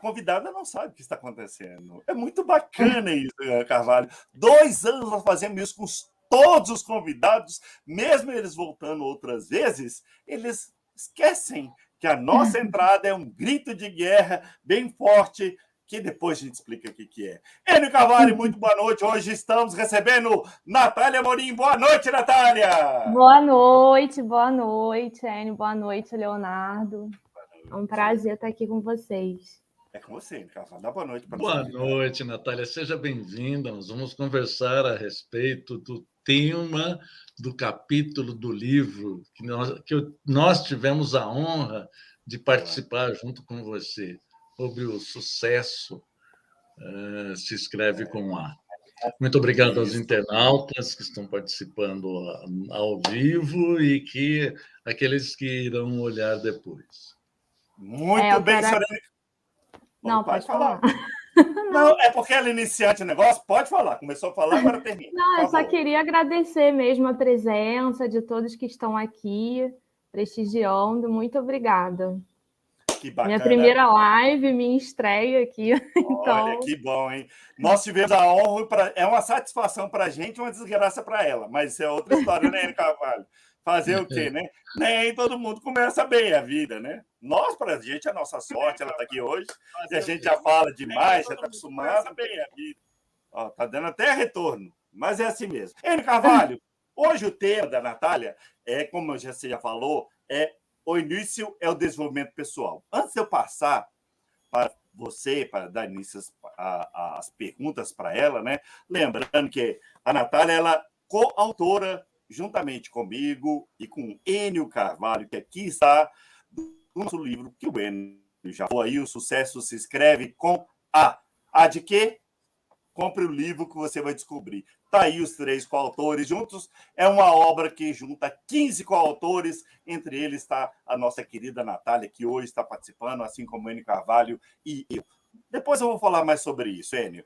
convidada não sabe o que está acontecendo. É muito bacana isso, Carvalho. 2 anos nós fazemos isso com todos os convidados, mesmo eles voltando outras vezes, eles esquecem que a nossa entrada é um grito de guerra bem forte, que depois a gente explica o que é. Enio Carvalho, muito boa noite. Hoje estamos recebendo Natália Amorim. Boa noite, Natália! Boa noite, Enio. Boa noite, Leonardo. É um prazer estar aqui com vocês. É com você, Enio Carvalho. Dá boa noite para Boa noite, Natália. Seja bem-vinda. Nós vamos conversar a respeito do tema do capítulo do livro que nós tivemos a honra de participar junto com você, sobre o sucesso se escreve com A. Muito obrigado aos internautas que estão participando ao vivo e aqueles que irão olhar depois. Muito bem, senhora. Não, pode falar. Não, é porque ela é iniciante o negócio. Pode falar. Começou a falar, agora termina. Não, eu só queria agradecer mesmo a presença de todos que estão aqui, prestigiando. Muito obrigada. Que bacana. Minha primeira live, minha estreia aqui. Então... Olha, que bom, hein? Nós tivemos a honra, é uma satisfação para a gente, uma desgraça para ela, mas isso é outra história, né, Enio Carvalho? Fazer o quê, né? Nem todo mundo começa bem a vida, né? Nós, para a gente, a nossa sorte, ela está aqui hoje, e a gente já fala demais, já está acostumado bem a vida. Ó, tá dando até retorno, mas é assim mesmo. Enio Carvalho, hoje o tema da Natália é, como você já falou, o início é o desenvolvimento pessoal. Antes de eu passar para você, para dar início às perguntas para ela, né? Lembrando que a Natália ela é coautora, juntamente comigo e com Enio Carvalho, que aqui está, do nosso livro, que o Enio já falou aí, O Sucesso se Escreve com A. A de quê? Compre o livro que você vai descobrir. Está aí os 3 coautores juntos. É uma obra que junta 15 coautores. Entre eles está a nossa querida Natália, que hoje está participando, assim como Enio Carvalho e eu. Depois eu vou falar mais sobre isso, Enio.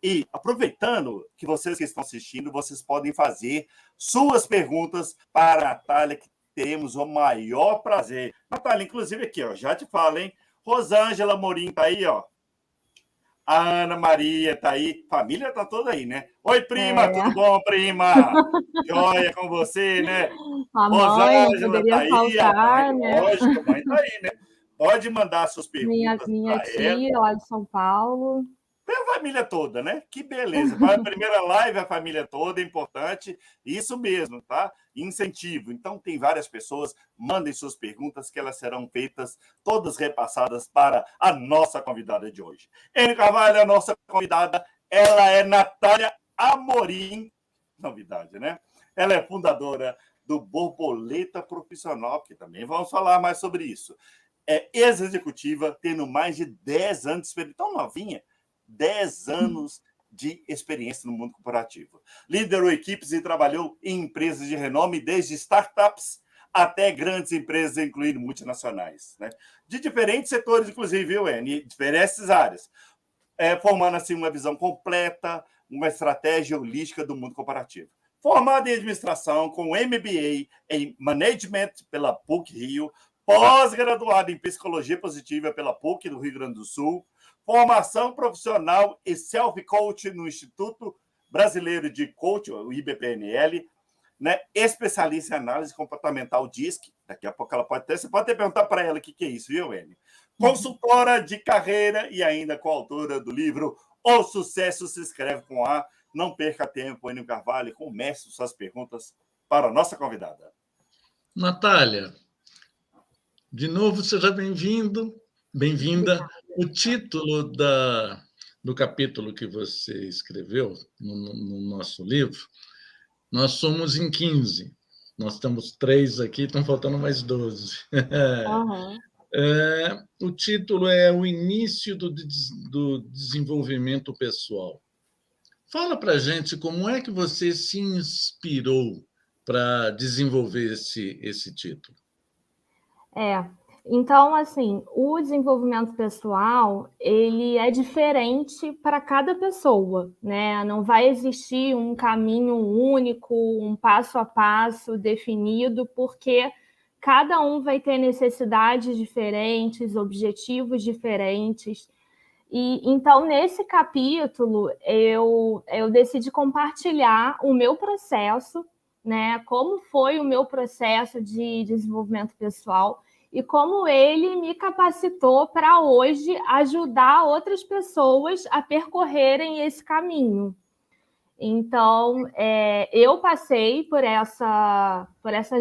E aproveitando que vocês que estão assistindo, vocês podem fazer suas perguntas para a Natália, que teremos o maior prazer. Natália, inclusive aqui, ó, já te falo, hein? Rosângela Amorim está aí, ó. A Ana Maria está aí, família está toda aí, né? Oi, prima, tudo bom, prima? Joia com você, né? A mãe não poderia faltar, né? Lógico, a mãe está aí, né? Pode mandar suas perguntas. Minha tia, lá de São Paulo. A família toda, né? Que beleza. Vai a primeira live, a família toda, é importante. Isso mesmo, tá? Incentivo. Então, tem várias pessoas. Mandem suas perguntas, que elas serão feitas, todas repassadas para a nossa convidada de hoje. Enio Carvalho, a nossa convidada, ela é Natália Amorim. Novidade, né? Ela é fundadora do Borboleta Profissional, que também vamos falar mais sobre isso. É ex-executiva, tendo mais de 10 anos de experiência. Tão novinha. 10 anos de experiência no mundo corporativo. Liderou equipes e trabalhou em empresas de renome, desde startups até grandes empresas, incluindo multinacionais, né? De diferentes setores, inclusive, viu, Enio? Diferentes áreas. Formando, assim, uma visão completa, uma estratégia holística do mundo corporativo. Formada em administração, com MBA em Management pela PUC-Rio, pós-graduada em Psicologia Positiva pela PUC do Rio Grande do Sul, formação profissional e self-coach no Instituto Brasileiro de Coaching, o IBPNL, né? Especialista em análise comportamental DISC. Daqui a pouco ela pode ter. Você pode até perguntar para ela o que é isso, viu, Enio? Consultora de carreira e ainda coautora do livro O Sucesso se Escreve com A. Não perca tempo, Enio Carvalho. Comece suas perguntas para a nossa convidada. Natália, de novo, seja bem-vinda. O título do capítulo que você escreveu no nosso livro, nós somos em 15. Nós estamos 3 aqui, estão faltando mais 12. Uhum. O título é O Início do Desenvolvimento Pessoal. Fala para a gente como é que você se inspirou para desenvolver esse título. Então, assim, o desenvolvimento pessoal, ele é diferente para cada pessoa, né? Não vai existir um caminho único, um passo a passo definido, porque cada um vai ter necessidades diferentes, objetivos diferentes. E então, nesse capítulo, eu decidi compartilhar o meu processo, né? Como foi o meu processo de desenvolvimento pessoal e como ele me capacitou para hoje ajudar outras pessoas a percorrerem esse caminho. Então, eu passei por essa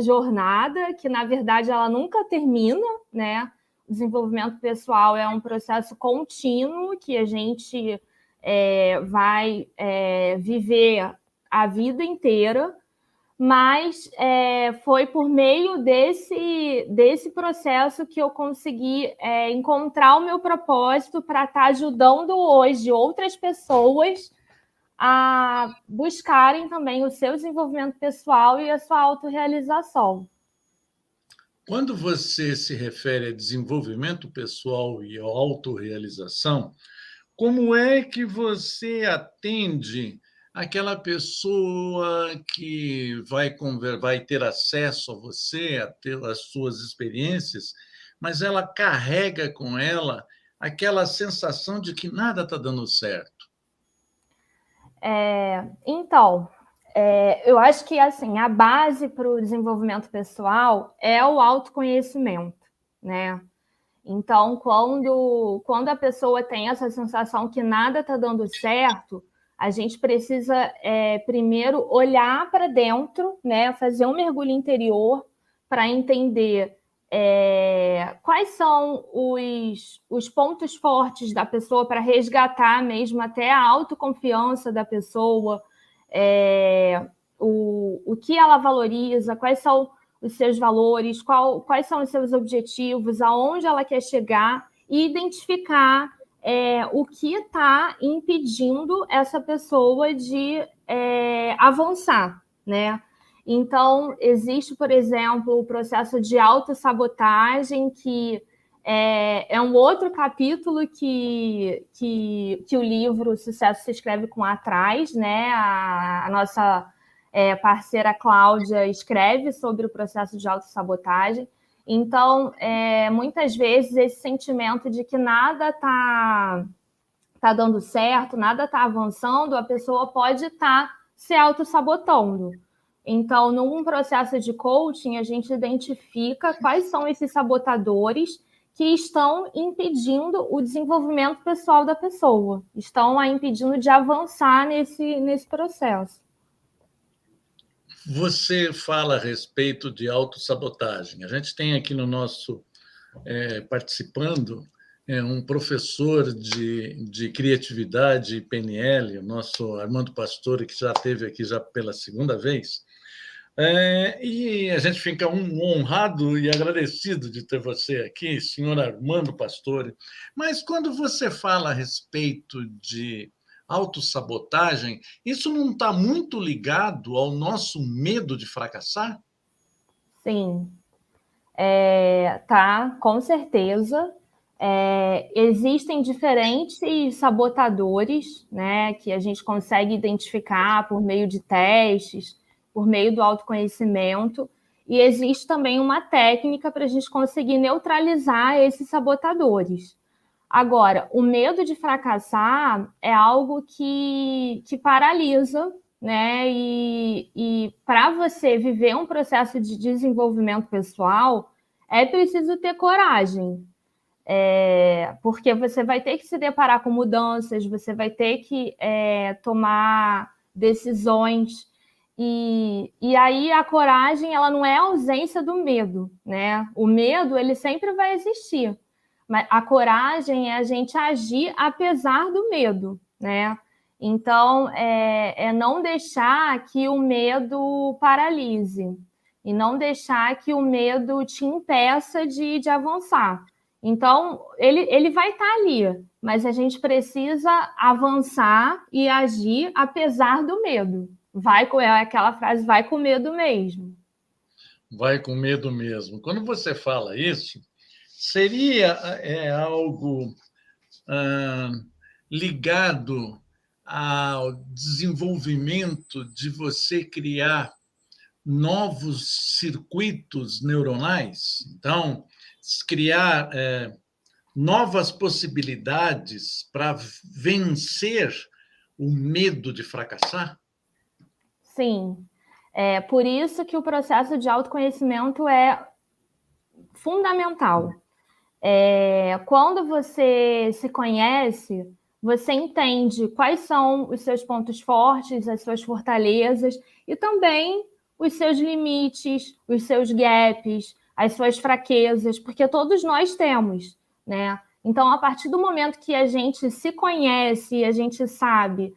jornada, que na verdade ela nunca termina, né? O desenvolvimento pessoal é um processo contínuo que a gente vai viver a vida inteira, mas foi por meio desse processo que eu consegui encontrar o meu propósito para estar ajudando hoje outras pessoas a buscarem também o seu desenvolvimento pessoal e a sua autorrealização. Quando você se refere a desenvolvimento pessoal e a autorrealização, como é que você atende aquela pessoa que vai ter acesso a você, a ter as suas experiências, mas ela carrega com ela aquela sensação de que nada está dando certo? Então, eu acho que assim, a base para o desenvolvimento pessoal é o autoconhecimento, né? Então, quando a pessoa tem essa sensação que nada está dando certo, a gente precisa primeiro olhar para dentro, né? Fazer um mergulho interior para entender quais são os pontos fortes da pessoa para resgatar mesmo até a autoconfiança da pessoa, o que ela valoriza, quais são os seus valores, quais são os seus objetivos, aonde ela quer chegar e identificar o que está impedindo essa pessoa de avançar, né? Então, existe, por exemplo, o processo de autossabotagem, que é um outro capítulo que o livro Sucesso se escreve com atrás, né? A nossa parceira Cláudia escreve sobre o processo de autossabotagem. Então, muitas vezes, esse sentimento de que nada está dando certo, nada está avançando, a pessoa pode estar se autossabotando. Então, num processo de coaching, a gente identifica quais são esses sabotadores que estão impedindo o desenvolvimento pessoal da pessoa, estão a impedindo de avançar nesse processo. Você fala a respeito de autossabotagem. A gente tem aqui no nosso participando um professor de criatividade e PNL, o nosso Armando Pastore, que já esteve aqui já pela segunda vez. E a gente fica honrado e agradecido de ter você aqui, senhor Armando Pastore. Mas quando você fala a respeito de autossabotagem, isso não está muito ligado ao nosso medo de fracassar? Sim, tá, com certeza. Existem diferentes sabotadores, né, que a gente consegue identificar por meio de testes, por meio do autoconhecimento, e existe também uma técnica para a gente conseguir neutralizar esses sabotadores. Agora, o medo de fracassar é algo que paralisa, né? E para você viver um processo de desenvolvimento pessoal, é preciso ter coragem, porque você vai ter que se deparar com mudanças, você vai ter que tomar decisões. E aí a coragem, ela não é a ausência do medo, né? O medo, ele sempre vai existir. Mas a coragem é a gente agir apesar do medo, né? Então, é não deixar que o medo paralise e não deixar que o medo te impeça de avançar. Então, ele vai estar ali, mas a gente precisa avançar e agir apesar do medo. Aquela frase, vai com medo mesmo. Vai com medo mesmo. Quando você fala isso, seria algo ligado ao desenvolvimento de você criar novos circuitos neuronais? Então, criar novas possibilidades para vencer o medo de fracassar? Sim. É por isso que o processo de autoconhecimento é fundamental. Quando você se conhece, você entende quais são os seus pontos fortes, as suas fortalezas e também os seus limites, os seus gaps, as suas fraquezas, porque todos nós temos, né? Então, a partir do momento que a gente se conhece, a gente sabe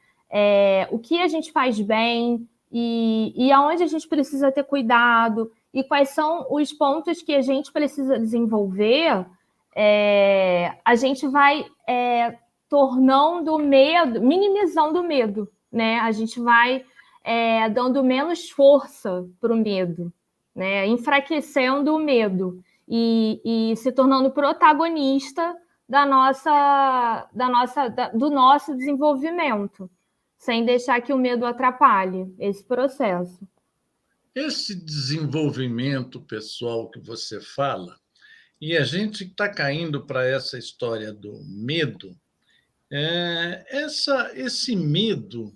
o que a gente faz bem e aonde a gente precisa ter cuidado e quais são os pontos que a gente precisa desenvolver, a gente vai tornando o medo, minimizando o medo, né? A gente vai dando menos força para o medo, né? Enfraquecendo o medo e se tornando protagonista do nosso desenvolvimento, sem deixar que o medo atrapalhe esse processo. Esse desenvolvimento pessoal que você fala, e a gente está caindo para essa história do medo, esse medo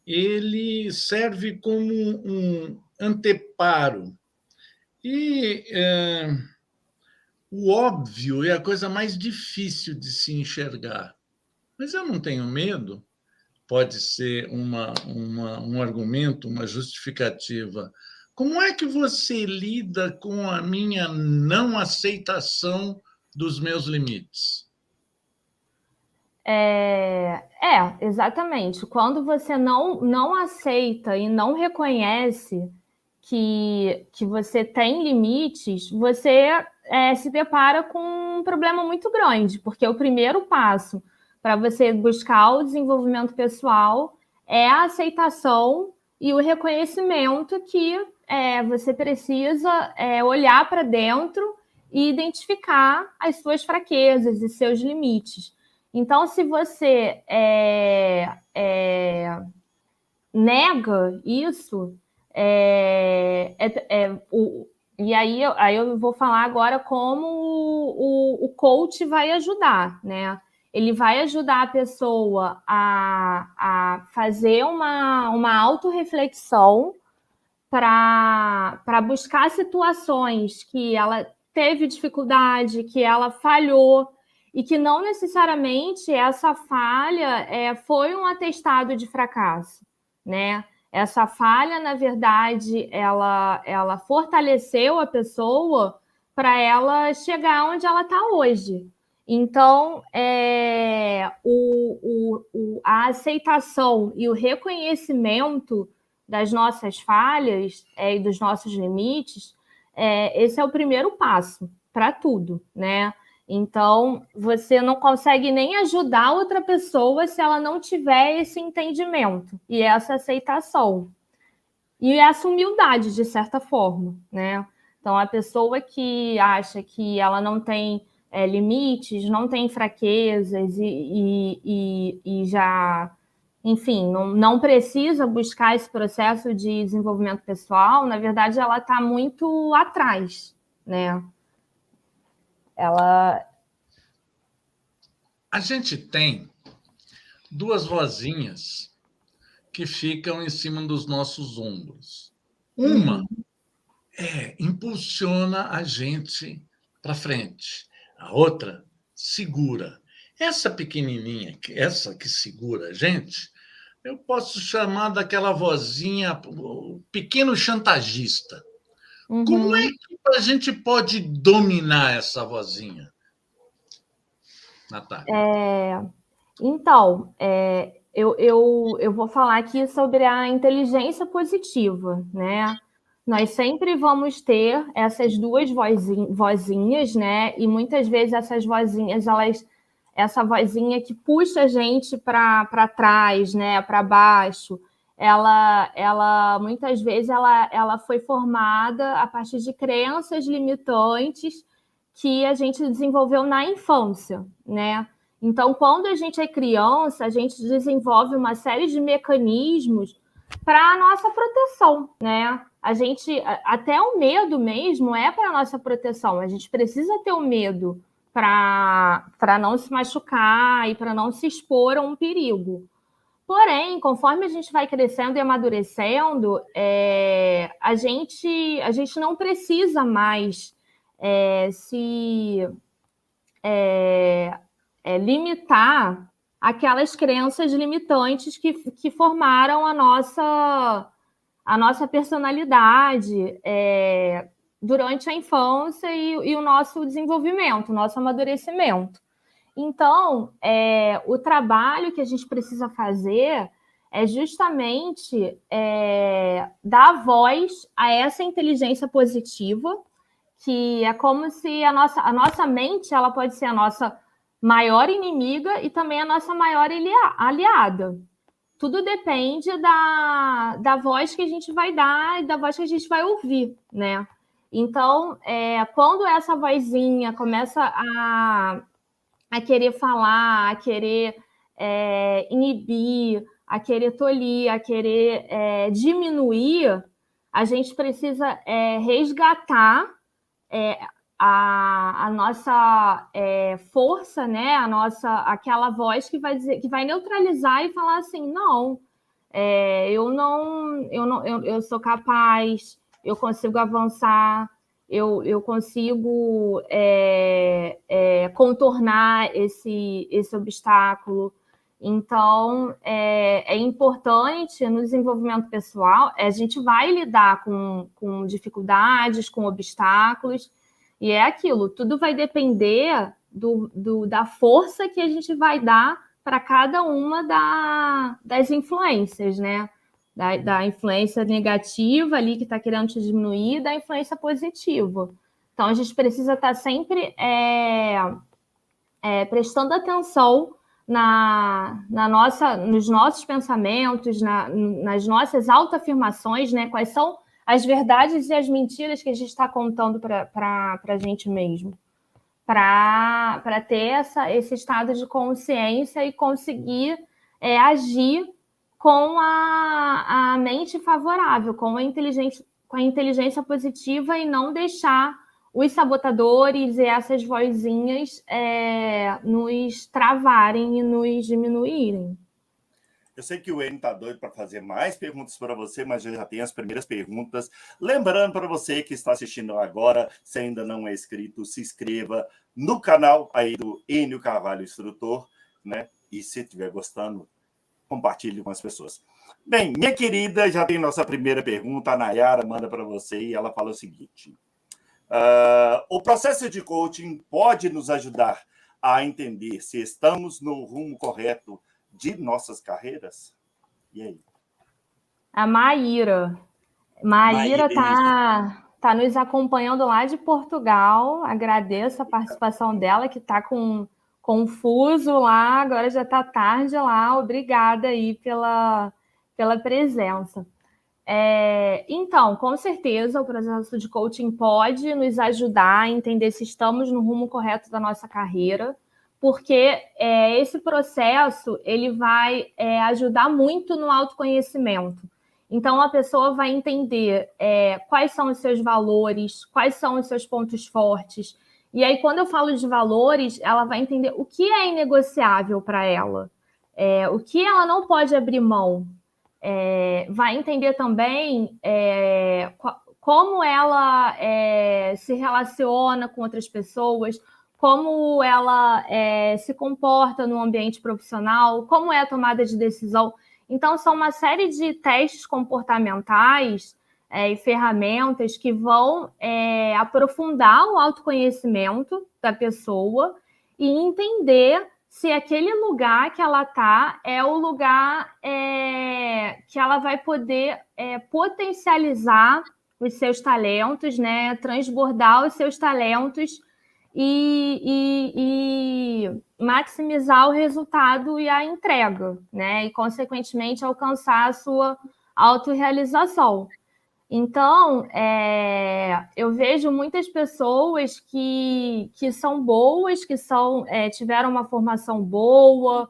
ele serve como um anteparo. E o óbvio é a coisa mais difícil de se enxergar. Mas eu não tenho medo. Pode ser um argumento, uma justificativa. Como é que você lida com a minha não aceitação dos meus limites? Exatamente. Quando você não aceita e não reconhece que você tem limites, você se depara com um problema muito grande, porque o primeiro passo para você buscar o desenvolvimento pessoal é a aceitação e o reconhecimento que você precisa olhar para dentro e identificar as suas fraquezas e seus limites. Então, se você nega isso, e aí eu vou falar agora como o coach vai ajudar, né? Ele vai ajudar a pessoa a fazer uma autorreflexão para buscar situações que ela teve dificuldade, que ela falhou, e que não necessariamente essa falha foi um atestado de fracasso, né? Essa falha, na verdade, ela fortaleceu a pessoa para ela chegar onde ela está hoje. Então, a aceitação e o reconhecimento das nossas falhas e dos nossos limites, esse é o primeiro passo para tudo, né? Então, você não consegue nem ajudar outra pessoa se ela não tiver esse entendimento e essa aceitação. E essa humildade, de certa forma, né? Então, a pessoa que acha que ela não tem limites, não tem fraquezas e já, enfim, não precisa buscar esse processo de desenvolvimento pessoal, na verdade, ela está muito atrás, né? A gente tem duas vozinhas que ficam em cima dos nossos ombros. Uma impulsiona a gente para frente, a outra segura. Essa pequenininha, essa que segura a gente, eu posso chamar daquela vozinha, o pequeno chantagista. Uhum. Como é que a gente pode dominar essa vozinha, Natália? Então, eu vou falar aqui sobre a inteligência positiva, né? Nós sempre vamos ter essas duas vozinhas, né? E muitas vezes essas vozinhas, essa vozinha que puxa a gente para trás, né? Para baixo, ela muitas vezes ela foi formada a partir de crenças limitantes que a gente desenvolveu na infância, né? Então, quando a gente é criança, a gente desenvolve uma série de mecanismos para a nossa proteção, né? Até o medo mesmo é para a nossa proteção. A gente precisa ter o medo para não se machucar e para não se expor a um perigo. Porém, conforme a gente vai crescendo e amadurecendo, a gente não precisa mais se limitar aquelas crenças limitantes que formaram a nossa personalidade durante a infância e o nosso desenvolvimento, o nosso amadurecimento. Então, o trabalho que a gente precisa fazer é justamente dar voz a essa inteligência positiva, que é como se a nossa mente ela pode ser a nossa maior inimiga e também a nossa maior aliada. Tudo depende da voz que a gente vai dar e da voz que a gente vai ouvir, né? Então, quando essa vozinha começa a querer falar, a querer inibir, a querer tolir, a querer diminuir, a gente precisa resgatar a nossa força, né? Aquela voz que vai dizer, que vai neutralizar e falar assim, não, eu sou capaz, eu consigo avançar, eu consigo contornar esse obstáculo. Então, é importante no desenvolvimento pessoal, a gente vai lidar com dificuldades, com obstáculos, e é aquilo, tudo vai depender da força que a gente vai dar para cada uma das influências, né? Da influência negativa ali que está querendo te diminuir, da influência positiva. Então, a gente precisa estar sempre prestando atenção nos nossos pensamentos, nas nossas autoafirmações, né? Quais são as verdades e as mentiras que a gente está contando para a gente mesmo, para ter esse estado de consciência e conseguir agir com a mente favorável, com a inteligência positiva e não deixar os sabotadores e essas vozinhas nos travarem e nos diminuírem. Eu sei que o Enio está doido para fazer mais perguntas para você, mas eu já tenho as primeiras perguntas. Lembrando para você que está assistindo agora, se ainda não é inscrito, se inscreva no canal aí do Enio Carvalho Instrutor, né? E se estiver gostando, compartilhe com as pessoas. Bem, minha querida, já tem nossa primeira pergunta, a Nayara manda para você e ela fala o seguinte: o processo de coaching pode nos ajudar a entender se estamos no rumo correto de nossas carreiras? E aí? A Maíra tá nos acompanhando lá de Portugal. Agradeço a participação dela, que está confuso lá, agora já está tarde lá. Obrigada aí pela presença. Então, com certeza, o processo de coaching pode nos ajudar a entender se estamos no rumo correto da nossa carreira, porque esse processo ele vai ajudar muito no autoconhecimento. Então, a pessoa vai entender quais são os seus valores, quais são os seus pontos fortes. E aí, quando eu falo de valores, ela vai entender o que é inegociável para ela, o que ela não pode abrir mão. Vai entender também como ela se relaciona com outras pessoas, como ela se comporta no ambiente profissional, como é a tomada de decisão. Então, são uma série de testes comportamentais e ferramentas que vão aprofundar o autoconhecimento da pessoa e entender se aquele lugar que ela está é o lugar que ela vai poder potencializar os seus talentos, né? Transbordar os seus talentos e maximizar o resultado e a entrega, né? E, consequentemente, alcançar a sua autorrealização. Então, eu vejo muitas pessoas que são boas, que tiveram uma formação boa,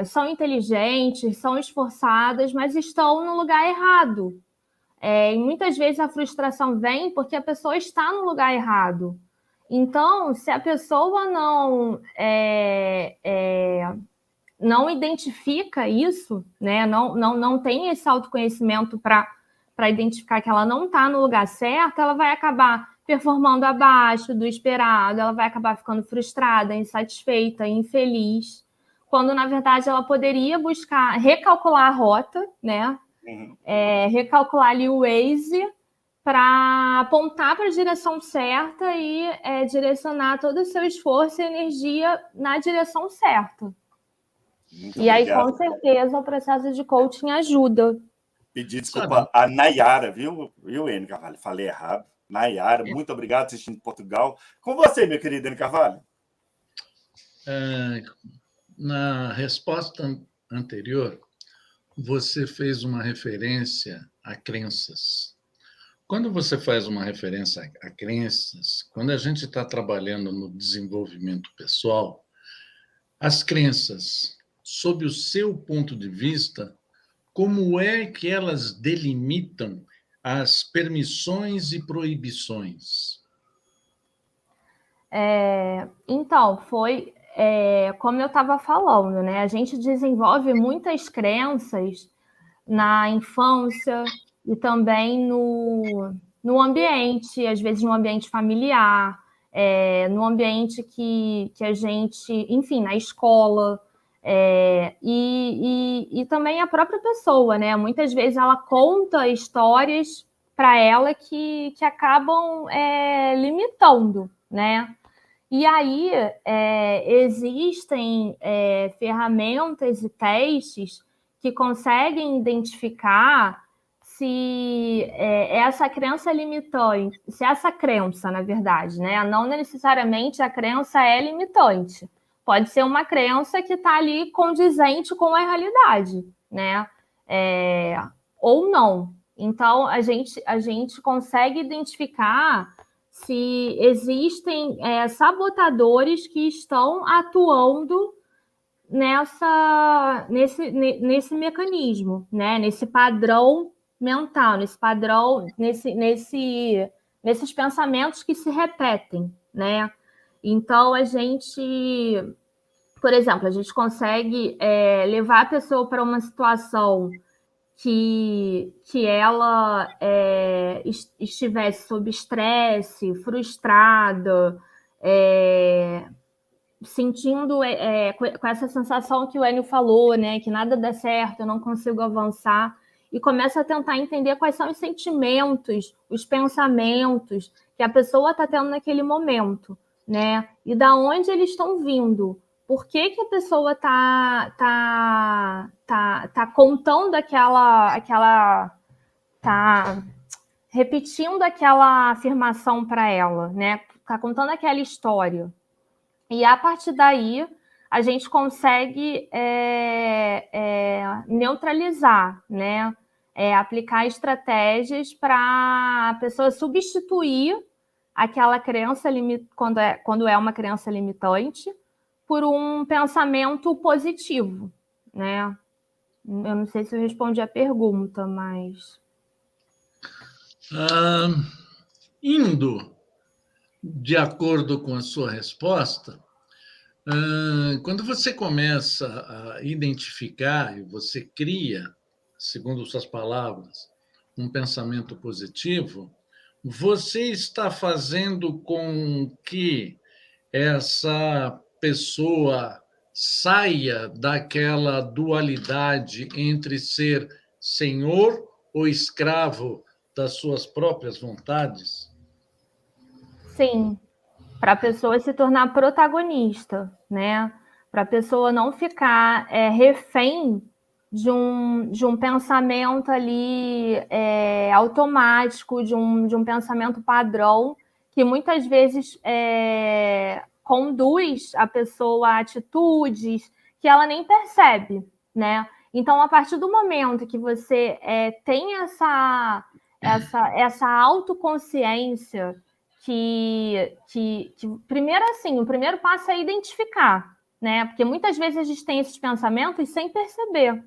são inteligentes, são esforçadas, mas estão no lugar errado. E muitas vezes a frustração vem porque a pessoa está no lugar errado. Então, se a pessoa não identifica isso, né? Não tem esse autoconhecimento para identificar que ela não está no lugar certo, ela vai acabar performando abaixo do esperado, ela vai acabar ficando frustrada, insatisfeita, infeliz, quando, na verdade, ela poderia buscar recalcular a rota, né? Recalcular ali o Waze para apontar para a direção certa e direcionar todo o seu esforço e energia na direção certa. Muito e obrigado. Aí, com certeza, o processo de coaching ajuda. Pedir desculpa a Nayara, viu, Enio Carvalho? Falei errado. Nayara, muito obrigado por assistir em Portugal. Com você, meu querido Enio Carvalho. Na resposta anterior, você fez uma referência a crenças. Quando você faz uma referência a crenças, quando a gente está trabalhando no desenvolvimento pessoal, as crenças, sob o seu ponto de vista, como é que elas delimitam as permissões e proibições? Então, foi como eu estava falando, né? A gente desenvolve muitas crenças na infância e também no ambiente, às vezes no ambiente familiar, no ambiente que a gente, enfim, na escola, e também a própria pessoa, né? Muitas vezes ela conta histórias para ela que acabam limitando, né? E aí existem ferramentas e testes que conseguem identificar se essa crença limitante, se essa crença, na verdade, né, não necessariamente a crença é limitante, pode ser uma crença que está ali condizente com a realidade, né, ou não. Então, a gente consegue identificar se existem sabotadores que estão atuando nesse mecanismo, né? Nesse padrão mental, nesses pensamentos que se repetem, né? Então, por exemplo, a gente consegue levar a pessoa para uma situação que ela estivesse sob estresse, frustrada, sentindo com essa sensação que o Enio falou, né, que nada dá certo, eu não consigo avançar, e começa a tentar entender quais são os sentimentos, os pensamentos que a pessoa está tendo naquele momento, né, e da onde eles estão vindo. Por que a pessoa tá contando tá repetindo aquela afirmação para ela, né? Tá contando aquela história. E a partir daí a gente consegue neutralizar, né? Aplicar estratégias para a pessoa substituir aquela crença quando é uma crença limitante por um pensamento positivo, né? Eu não sei se eu respondi a pergunta, mas... Indo de acordo com a sua resposta, quando você começa a identificar e você cria, segundo suas palavras, um pensamento positivo, você está fazendo com que essa pessoa saia daquela dualidade entre ser senhor ou escravo das suas próprias vontades? Sim, para a pessoa se tornar protagonista, né? Para a pessoa não ficar refém de um pensamento ali automático, de um pensamento padrão, que muitas vezes conduz a pessoa a atitudes que ela nem percebe, né? Então, a partir do momento que você tem essa autoconsciência, que primeiro, assim, o primeiro passo é identificar, né? Porque muitas vezes a gente tem esses pensamentos sem perceber.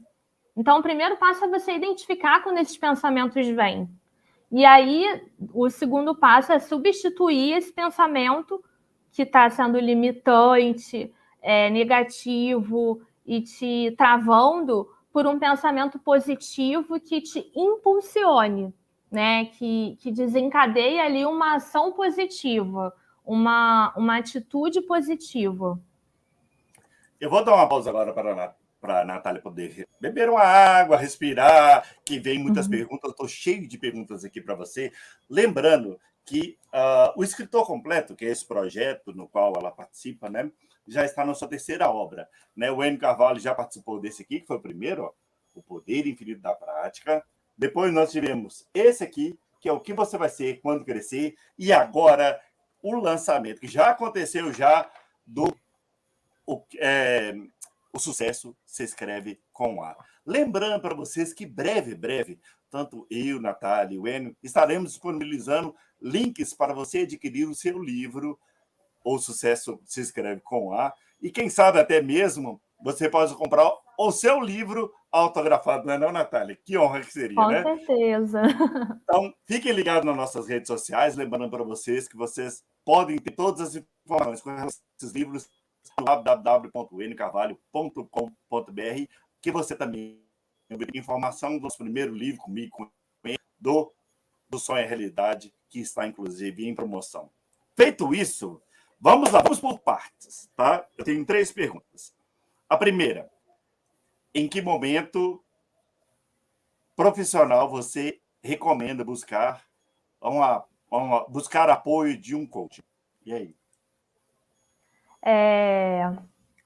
Então, o primeiro passo é você identificar quando esses pensamentos vêm. E aí, o segundo passo é substituir esse pensamento que está sendo limitante, negativo e te travando, por um pensamento positivo que te impulsione, né? Que desencadeie ali uma ação positiva, uma atitude positiva. Eu vou dar uma pausa agora para a Natália poder beber uma água, respirar, que vem muitas perguntas. Estou cheio de perguntas aqui para você. Lembrando que o Escritor Completo, que é esse projeto no qual ela participa, né, já está na sua terceira obra. Né? O Enio Carvalho já participou desse aqui, que foi o primeiro, ó, O Poder Infinito da Prática. Depois nós tivemos esse aqui, que é O que você vai ser quando crescer. E agora o lançamento, que já aconteceu já, do o sucesso se escreve com A. Lembrando para vocês que breve, tanto eu, Natália e o Enio, estaremos disponibilizando links para você adquirir o seu livro, O Sucesso se Escreve com A. E quem sabe até mesmo você pode comprar o seu livro autografado, não é não, Natália? Que honra que seria, né? Com certeza. Então, fiquem ligados nas nossas redes sociais, lembrando para vocês que vocês podem ter todas as informações com esses livros no www.ncarvalho.com.br, que você também tem informação do nosso primeiro livro comigo, do Sonho à Realidade, que está, inclusive, em promoção. Feito isso, vamos lá, vamos por partes, tá? Eu tenho 3 perguntas. A primeira, em que momento profissional você recomenda buscar buscar apoio de um coach? E aí?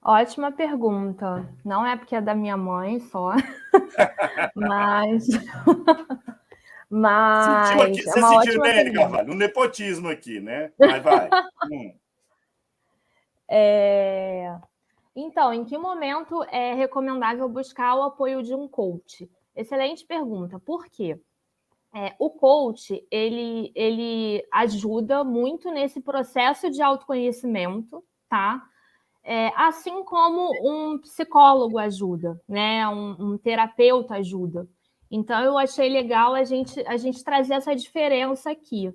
Ótima pergunta. Não é porque é da minha mãe só, mas Você sentiu, né, Carvalho? Um nepotismo aqui, né? Mas vai. Então, em que momento é recomendável buscar o apoio de um coach? Excelente pergunta. Por quê? O coach, ele ajuda muito nesse processo de autoconhecimento, tá? Assim como um psicólogo ajuda, né? Um terapeuta ajuda. Então, eu achei legal a gente trazer essa diferença aqui.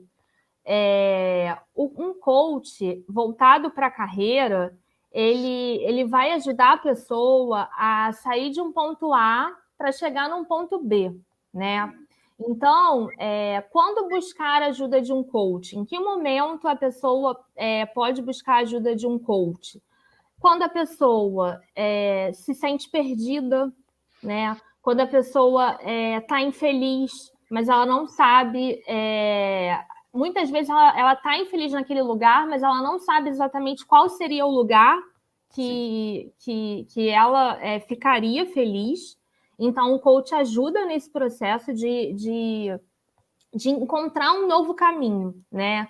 Um coach voltado para a carreira, ele vai ajudar a pessoa a sair de um ponto A para chegar num ponto B, né? Então, quando buscar ajuda de um coach? Em que momento a pessoa pode buscar ajuda de um coach? Quando a pessoa se sente perdida, né? Quando a pessoa está infeliz, mas ela não sabe. Muitas vezes ela está infeliz naquele lugar, mas ela não sabe exatamente qual seria o lugar que ela ficaria feliz. Então, o coach ajuda nesse processo de encontrar um novo caminho, né?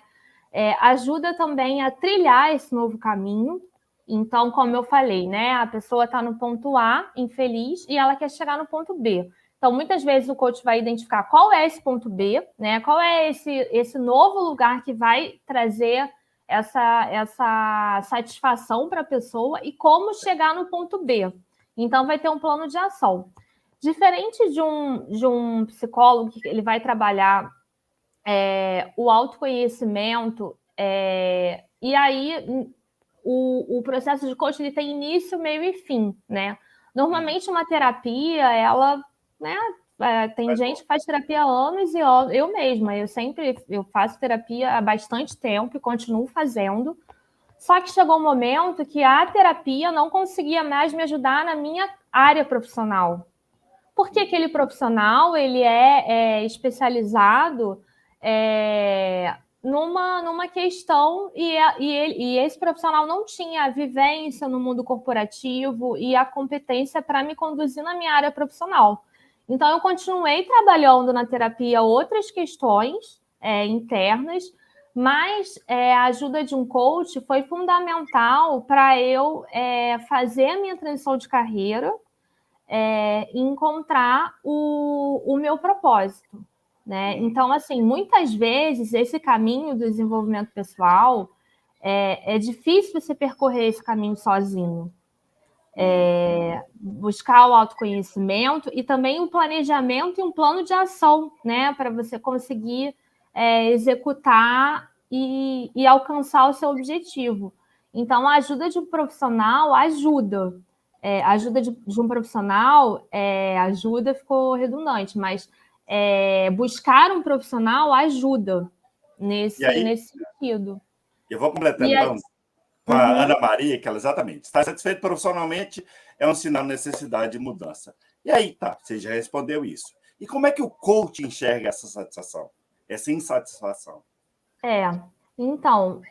Ajuda também a trilhar esse novo caminho. Então, como eu falei, né? A pessoa está no ponto A, infeliz, e ela quer chegar no ponto B. Então, muitas vezes o coach vai identificar qual é esse ponto B, né? Qual é esse novo lugar que vai trazer essa satisfação para a pessoa e como chegar no ponto B. Então, vai ter um plano de ação. Diferente de um psicólogo que ele vai trabalhar o autoconhecimento, e aí o processo de coaching ele tem início, meio e fim, né? Normalmente uma terapia, ela, né? Tem gente que faz terapia há anos e eu mesma, eu faço terapia há bastante tempo e continuo fazendo. Só que chegou um momento que a terapia não conseguia mais me ajudar na minha área profissional. Porque aquele profissional ele é especializado numa questão e esse profissional não tinha a vivência no mundo corporativo e a competência para me conduzir na minha área profissional. Então, eu continuei trabalhando na terapia outras questões internas, mas a ajuda de um coach foi fundamental para eu fazer a minha transição de carreira e encontrar o meu propósito. Né? Então, assim, muitas vezes esse caminho do desenvolvimento pessoal é difícil você percorrer esse caminho sozinho. Buscar o autoconhecimento e também um planejamento e um plano de ação, né? Para você conseguir executar e alcançar o seu objetivo. Então, a ajuda de um profissional ajuda. Ajuda de um profissional, ajuda ficou redundante, mas buscar um profissional ajuda nesse sentido. Eu vou completar, então, com a Ana Maria, que ela exatamente está satisfeito profissionalmente, é um sinal de necessidade de mudança. E aí, tá, você já respondeu isso. E como é que o coach enxerga essa satisfação, essa insatisfação? Então,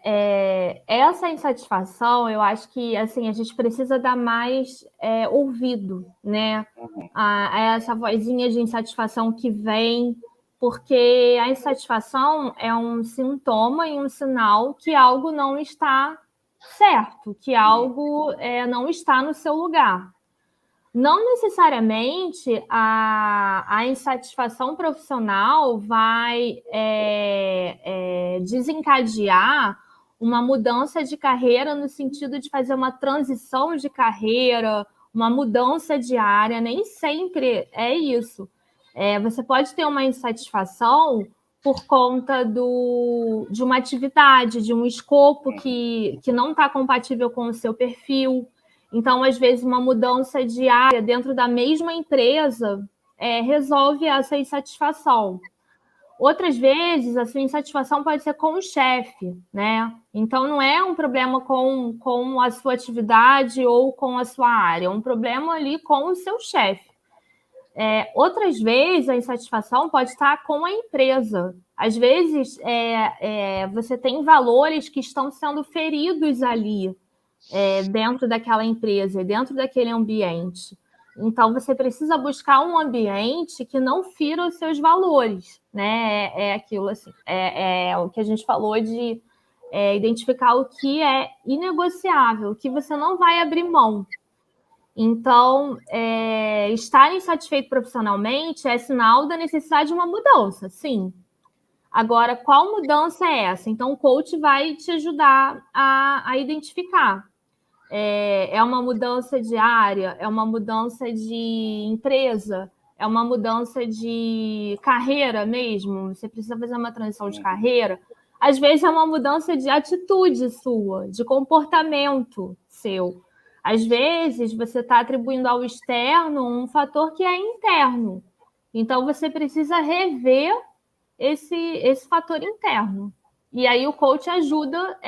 essa insatisfação, eu acho que assim, a gente precisa dar mais ouvido, né? A essa vozinha de insatisfação que vem, porque a insatisfação é um sintoma e um sinal que algo não está certo, que algo não está no seu lugar. Não necessariamente a insatisfação profissional vai desencadear uma mudança de carreira no sentido de fazer uma transição de carreira, uma mudança de área, nem sempre é isso. Você pode ter uma insatisfação por conta de uma atividade, de um escopo que não está compatível com o seu perfil. Então, às vezes, uma mudança de área dentro da mesma empresa resolve essa insatisfação. Outras vezes, a sua insatisfação pode ser com o chefe, né? Então, não é um problema com a sua atividade ou com a sua área, é um problema ali com o seu chefe. Outras vezes, a insatisfação pode estar com a empresa. Às vezes, você tem valores que estão sendo feridos ali, dentro daquela empresa, dentro daquele ambiente. Então, você precisa buscar um ambiente que não fira os seus valores, né? Aquilo assim, o que a gente falou de identificar o que é inegociável, o que você não vai abrir mão. Então, estar insatisfeito profissionalmente é sinal da necessidade de uma mudança, sim. Agora, qual mudança é essa? Então, o coach vai te ajudar a identificar. É uma mudança de área? É uma mudança de empresa? É uma mudança de carreira mesmo? Você precisa fazer uma transição de carreira? Às vezes é uma mudança de atitude sua, de comportamento seu. Às vezes você está atribuindo ao externo um fator que é interno. Então você precisa rever esse fator interno. E aí o coach ajuda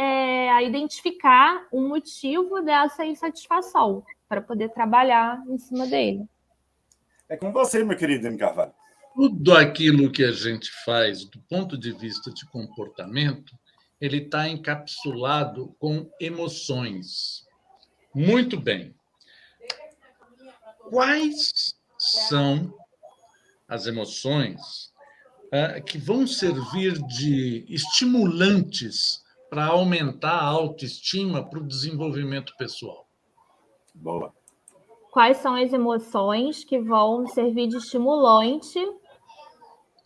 a identificar o motivo dessa insatisfação, para poder trabalhar em cima dele. É com você, meu querido M. Carvalho. Tudo aquilo que a gente faz do ponto de vista de comportamento, ele está encapsulado com emoções. Muito bem. Quais são as emoções que vão servir de estimulantes para aumentar a autoestima para o desenvolvimento pessoal? Boa. Quais são as emoções que vão servir de estimulante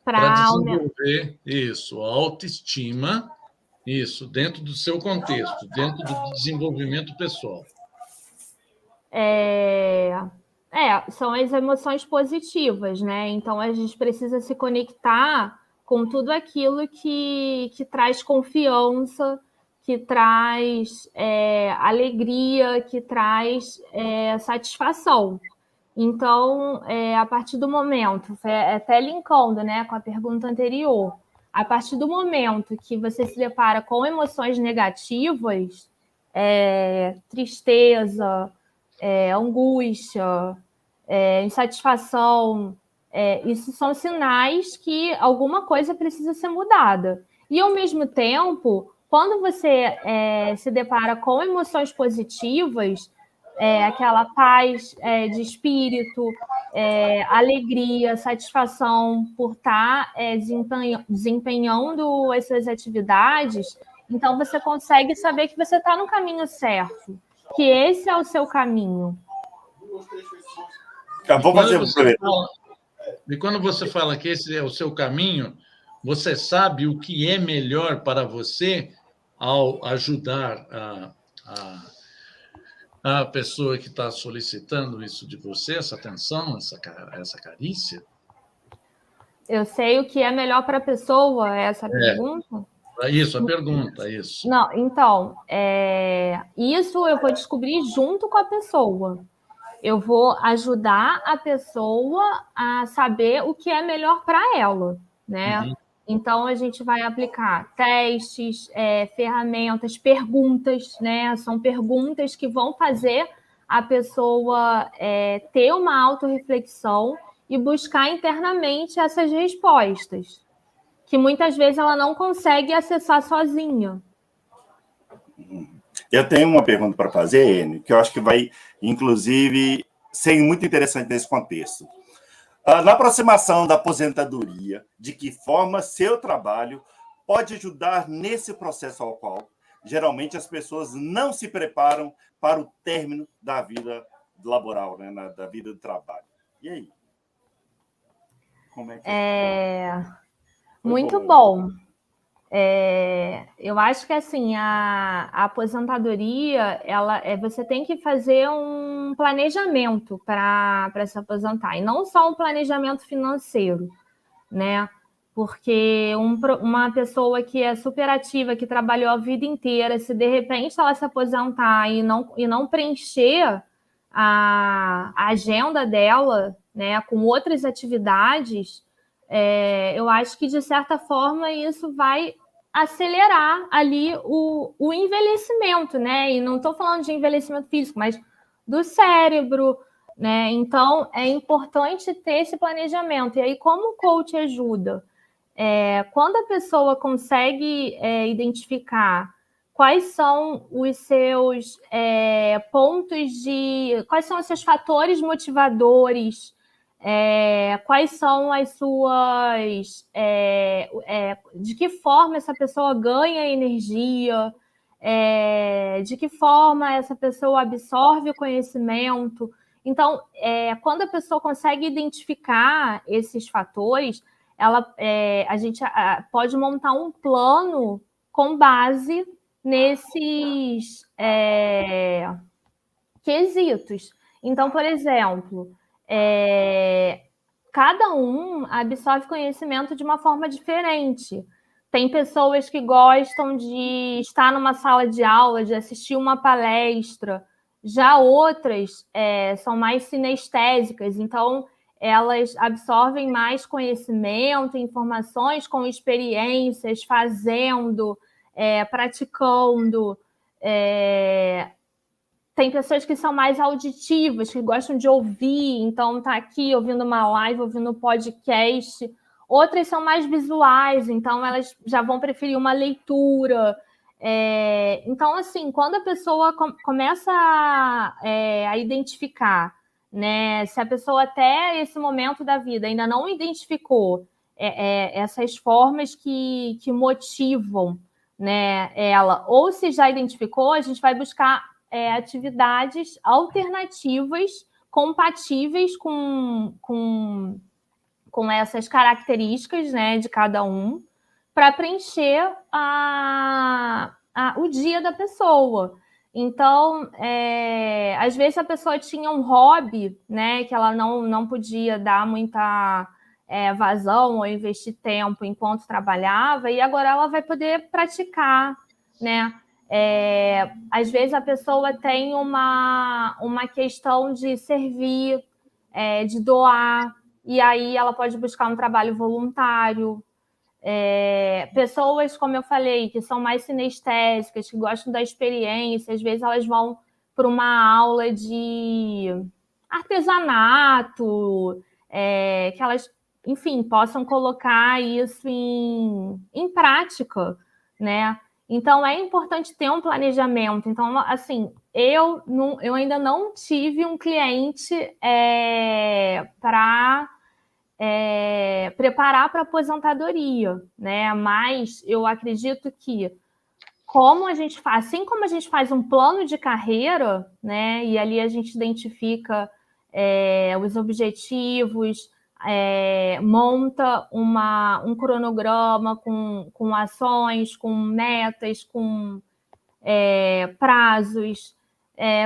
para desenvolver isso, a autoestima, isso, dentro do seu contexto, dentro do desenvolvimento pessoal? São as emoções positivas, né? Então a gente precisa se conectar com tudo aquilo que traz confiança, que traz alegria, que traz satisfação. Então, a partir do momento, até linkando, né, com a pergunta anterior, a partir do momento que você se depara com emoções negativas, tristeza, angústia, insatisfação, isso são sinais que alguma coisa precisa ser mudada. E, ao mesmo tempo, quando você se depara com emoções positivas, aquela paz de espírito, alegria, satisfação por estar desempenhando as suas atividades, então você consegue saber que você está no caminho certo, que esse é o seu caminho. E quando você fala que esse é o seu caminho, você sabe o que é melhor para você ao ajudar a pessoa que está solicitando isso de você, essa atenção, essa carícia? Eu sei o que é melhor para a pessoa, essa pergunta? Isso, a pergunta, isso. Não, então, isso eu vou descobrir junto com a pessoa. Eu vou ajudar a pessoa a saber o que é melhor para ela, né? Uhum. Então, a gente vai aplicar testes, ferramentas, perguntas, né? São perguntas que vão fazer a pessoa ter uma autorreflexão e buscar internamente essas respostas, que muitas vezes ela não consegue acessar sozinha. Eu tenho uma pergunta para fazer, Enio, que eu acho que vai, inclusive, ser muito interessante nesse contexto. Na aproximação da aposentadoria, de que forma seu trabalho pode ajudar nesse processo ao qual, geralmente, as pessoas não se preparam para o término da vida laboral, né, da vida do trabalho. E aí? Como é que Muito bom. Eu acho que assim a aposentadoria, você tem que fazer um planejamento para se aposentar, e não só um planejamento financeiro, né? Porque uma pessoa que é super ativa, que trabalhou a vida inteira, se de repente ela se aposentar e não preencher a agenda dela, né, com outras atividades, eu acho que, de certa forma, isso vai acelerar ali o envelhecimento, né? E não estou falando de envelhecimento físico, mas do cérebro, né? Então, é importante ter esse planejamento. E aí, como o coach ajuda? Quando a pessoa consegue identificar quais são os seus pontos de... Quais são os seus fatores motivadores, quais são as suas... de que forma essa pessoa ganha energia, de que forma essa pessoa absorve o conhecimento. Então, quando a pessoa consegue identificar esses fatores, a gente pode montar um plano com base nesses quesitos. Então, por exemplo, cada um absorve conhecimento de uma forma diferente. Tem pessoas que gostam de estar numa sala de aula, de assistir uma palestra. Já outras são mais sinestésicas, então elas absorvem mais conhecimento, informações com experiências, fazendo, praticando. Tem pessoas que são mais auditivas, que gostam de ouvir, então tá aqui ouvindo uma live, ouvindo um podcast. Outras são mais visuais, então elas já vão preferir uma leitura. Então, assim, quando a pessoa começa a identificar, né, se a pessoa até esse momento da vida ainda não identificou essas formas que motivam, né, ela, ou se já identificou, a gente vai buscar atividades alternativas compatíveis com essas características, né, de cada um, para preencher o dia da pessoa. Então, às vezes a pessoa tinha um hobby, né, que ela não podia dar muita vazão ou investir tempo enquanto trabalhava, e agora ela vai poder praticar, né? Às vezes a pessoa tem uma questão de servir, de doar, e aí ela pode buscar um trabalho voluntário. Pessoas, como eu falei, que são mais sinestésicas, que gostam da experiência, às vezes elas vão para uma aula de artesanato, que elas, enfim, possam colocar isso em prática, né? Então, é importante ter um planejamento. Então, assim, eu ainda não tive um cliente para preparar para a aposentadoria, né? Mas eu acredito que, assim como a gente faz um plano de carreira, né? E ali a gente identifica os objetivos, monta um cronograma com ações, com metas, com prazos.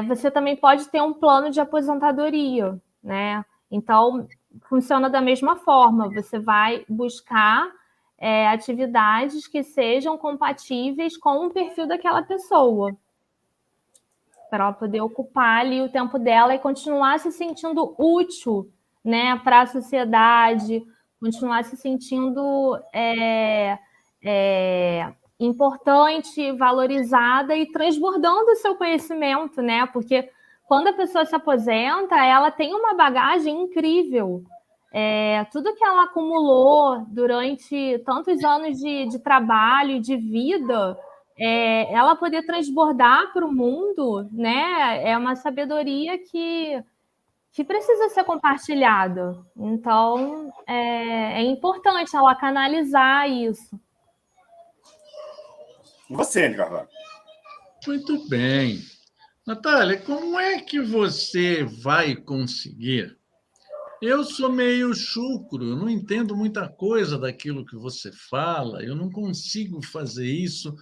Você também pode ter um plano de aposentadoria, né? Então, funciona da mesma forma. Você vai buscar atividades que sejam compatíveis com o perfil daquela pessoa, para ela poder ocupar ali o tempo dela e continuar se sentindo útil, né, para a sociedade, continuar se sentindo importante, valorizada e transbordando o seu conhecimento, né? Porque quando a pessoa se aposenta, ela tem uma bagagem incrível. Tudo que ela acumulou durante tantos anos de trabalho, de vida, ela poder transbordar para o mundo, né? É uma sabedoria que precisa ser compartilhada. Então, é importante ela canalizar isso. Você, Carvalho. Muito bem. Natália, como é que você vai conseguir? Eu sou meio chucro, eu não entendo muita coisa daquilo que você fala, eu não consigo fazer isso.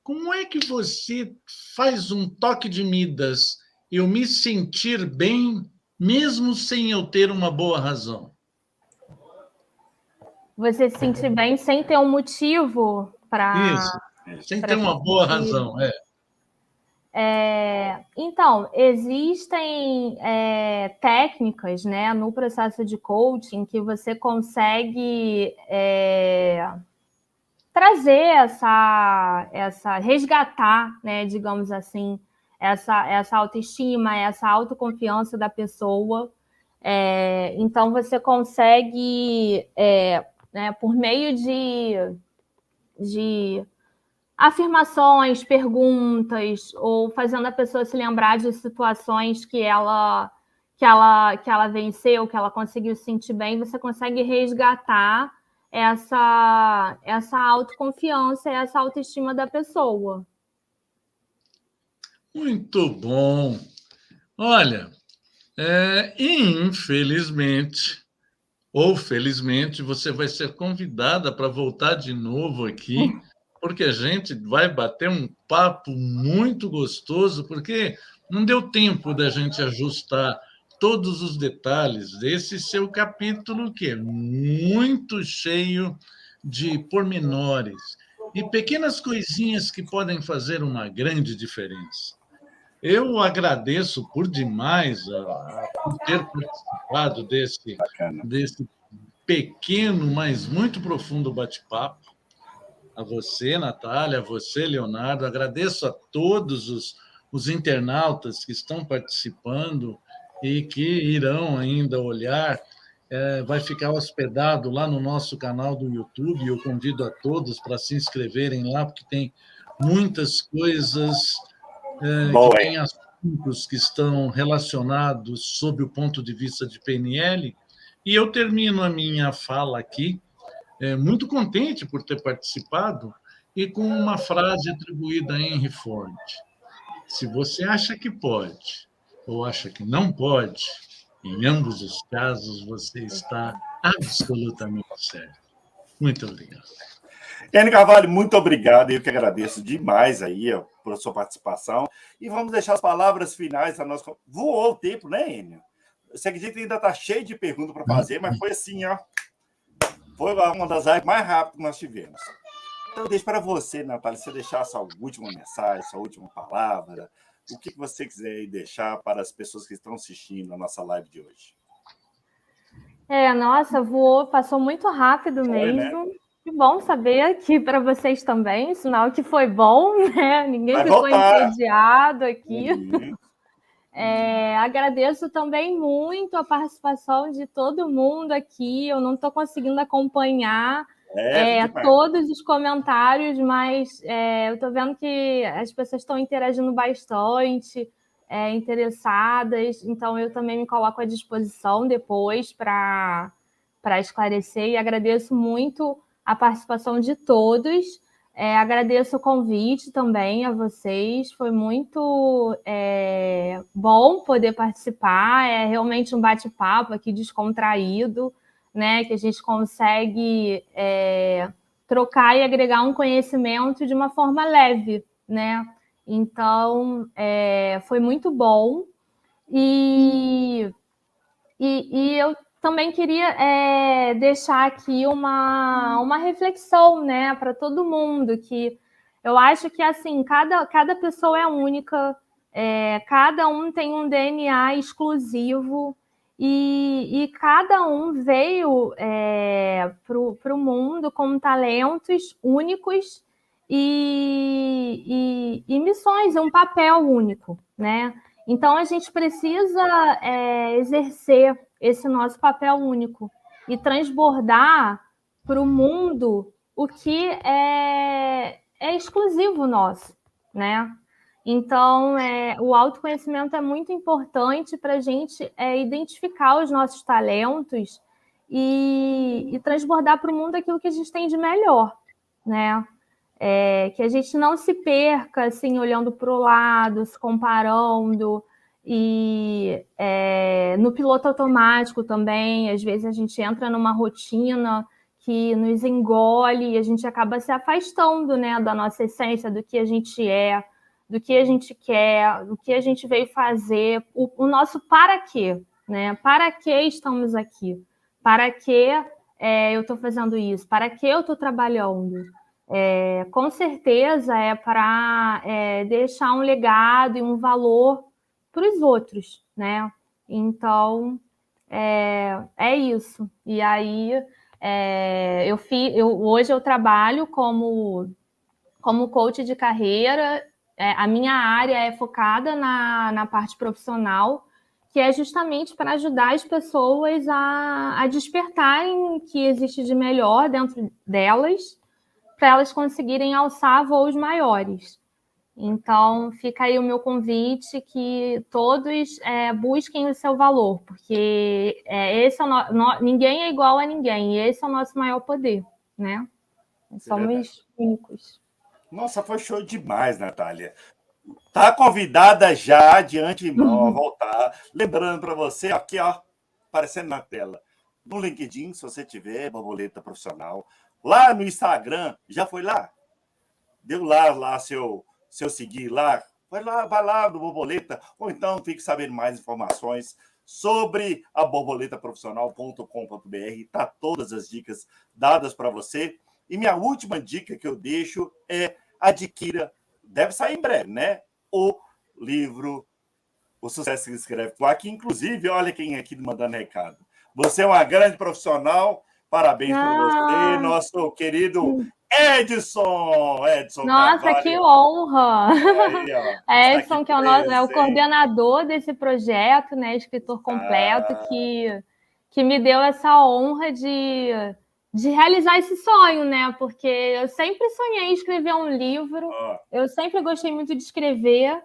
Como é que você faz um toque de Midas, eu me sentir bem, mesmo sem eu ter uma boa razão? Você se sentir bem sem ter um motivo para... Isso, sem ter uma boa razão, Então, existem técnicas, né, no processo de coaching que você consegue trazer resgatar, né, digamos assim, essa autoestima, essa autoconfiança da pessoa. Então, você consegue, né, por meio de afirmações, perguntas, ou fazendo a pessoa se lembrar de situações que ela venceu, que ela conseguiu se sentir bem, você consegue resgatar essa autoconfiança, essa autoestima da pessoa. Muito bom. Olha, infelizmente, ou felizmente, você vai ser convidada para voltar de novo aqui, porque a gente vai bater um papo muito gostoso, porque não deu tempo da gente ajustar todos os detalhes desse seu capítulo, que é muito cheio de pormenores e pequenas coisinhas que podem fazer uma grande diferença. Eu agradeço por demais por ter participado desse pequeno, mas muito profundo bate-papo. A você, Natália, a você, Leonardo. Agradeço a todos os internautas que estão participando e que irão ainda olhar. Vai ficar hospedado lá no nosso canal do YouTube. Eu convido a todos para se inscreverem lá, porque tem muitas coisas que têm assuntos que estão relacionados sob o ponto de vista de PNL. E eu termino a minha fala aqui, muito contente por ter participado, e com uma frase atribuída a Henry Ford. Se você acha que pode ou acha que não pode, em ambos os casos você está absolutamente certo. Muito obrigado. Enio Carvalho, muito obrigado. Eu que agradeço demais aí por sua participação. E vamos deixar as palavras finais da nossa... Voou o tempo, né, Enio? Você acredita que ainda está cheio de perguntas para fazer, mas foi assim, ó. Foi uma das lives mais rápidas que nós tivemos. Então, eu deixo para você, Natália, você deixar a sua última mensagem, sua última palavra, o que você quiser deixar para as pessoas que estão assistindo a nossa live de hoje. Nossa, voou, passou muito rápido mesmo. Né? Que bom saber que para vocês também, sinal que foi bom, né? Ninguém ficou entediado aqui. Agradeço também muito a participação de todo mundo aqui. Eu não estou conseguindo acompanhar todos os comentários, mas eu estou vendo que as pessoas estão interagindo bastante, interessadas. Então, eu também me coloco à disposição depois para esclarecer. E agradeço muito a participação de todos. Agradeço o convite também a vocês. Foi muito bom poder participar. É realmente um bate-papo aqui descontraído, né? Que a gente consegue trocar e agregar um conhecimento de uma forma leve, né? Então, foi muito bom. E eu também queria deixar aqui uma reflexão, né, para todo mundo, que eu acho que assim, cada pessoa é única, cada um tem um DNA exclusivo e cada um veio para o mundo com talentos únicos e missões, um papel único, né? Então a gente precisa exercer esse nosso papel único e transbordar para o mundo o que é exclusivo nosso, né? Então, o autoconhecimento é muito importante para a gente identificar os nossos talentos e transbordar para o mundo aquilo que a gente tem de melhor, né? Que a gente não se perca assim, olhando para o lado, se comparando, e no piloto automático também, às vezes a gente entra numa rotina que nos engole e a gente acaba se afastando, né, da nossa essência, do que a gente é, do que a gente quer, do que a gente veio fazer, o nosso para quê, né? Para que estamos aqui? Para que eu estou fazendo isso? Para que eu estou trabalhando? Com certeza é para deixar um legado e um valor para os outros, né? Então, é isso. E aí, hoje eu trabalho como coach de carreira. A minha área é focada na parte profissional, que é justamente para ajudar as pessoas a despertarem o que existe de melhor dentro delas, para elas conseguirem alçar voos maiores. Então, fica aí o meu convite que todos busquem o seu valor, porque ninguém é igual a ninguém, e esse é o nosso maior poder, né? Somos únicos. Nossa, foi show demais, Natália. Tá convidada já de antemão a voltar. Lembrando para você, aqui, ó, aparecendo na tela, no LinkedIn, se você tiver borboleta profissional, lá no Instagram, já foi lá? Deu lá seu seguir lá? Vai lá no Borboleta, ou então fique sabendo mais informações sobre a borboletaprofissional.com.br. Tá todas as dicas dadas para você. E minha última dica que eu deixo é adquira, deve sair em breve, né? O livro O Sucesso Se Escreve com A, que inclusive, olha quem aqui mandando recado. Você é uma grande profissional, parabéns para você, nosso querido Edson Nossa, Carvalho. que honra! Aí, ó, Edson, que é o coordenador desse projeto, né, escritor completo, que me deu essa honra de realizar esse sonho, né? Porque eu sempre sonhei em escrever um livro, eu sempre gostei muito de escrever,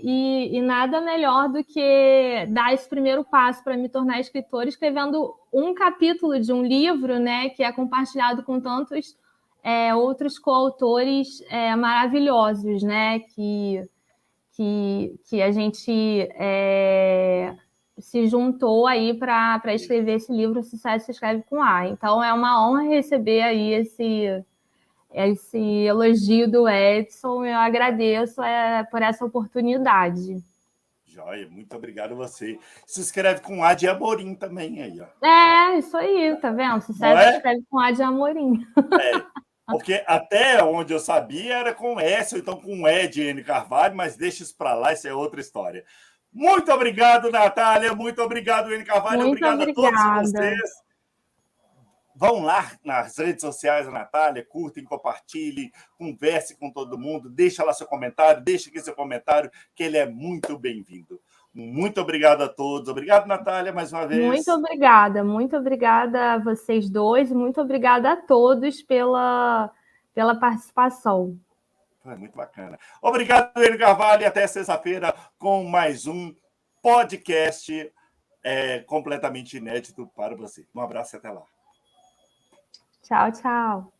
e nada melhor do que dar esse primeiro passo para me tornar escritora, escrevendo um capítulo de um livro, né, que é compartilhado com tantos outros coautores maravilhosos, né, que a gente se juntou aí para escrever esse livro, O Sucesso Se Escreve com A. Então, é uma honra receber aí esse elogio do Edson. Eu agradeço por essa oportunidade. Joia, muito obrigado a você. Se escreve com A de Amorim também aí, ó. Isso aí, tá vendo? Sucesso se escreve com A de Amorim. Porque até onde eu sabia era com S, ou então com E de N Carvalho, mas deixa isso para lá, isso é outra história. Muito obrigado, Natália. Muito obrigado, N Carvalho. Muito obrigado a todos vocês. Vão lá nas redes sociais da Natália, curtem, compartilhem, conversem com todo mundo, deixa lá seu comentário, deixa aqui seu comentário, que ele é muito bem-vindo. Muito obrigado a todos. Obrigado, Natália, mais uma vez. Muito obrigada a vocês dois, muito obrigada a todos pela participação. Foi muito bacana. Obrigado, Enio Carvalho, e até sexta-feira com mais um podcast completamente inédito para você. Um abraço e até lá. Tchau, tchau.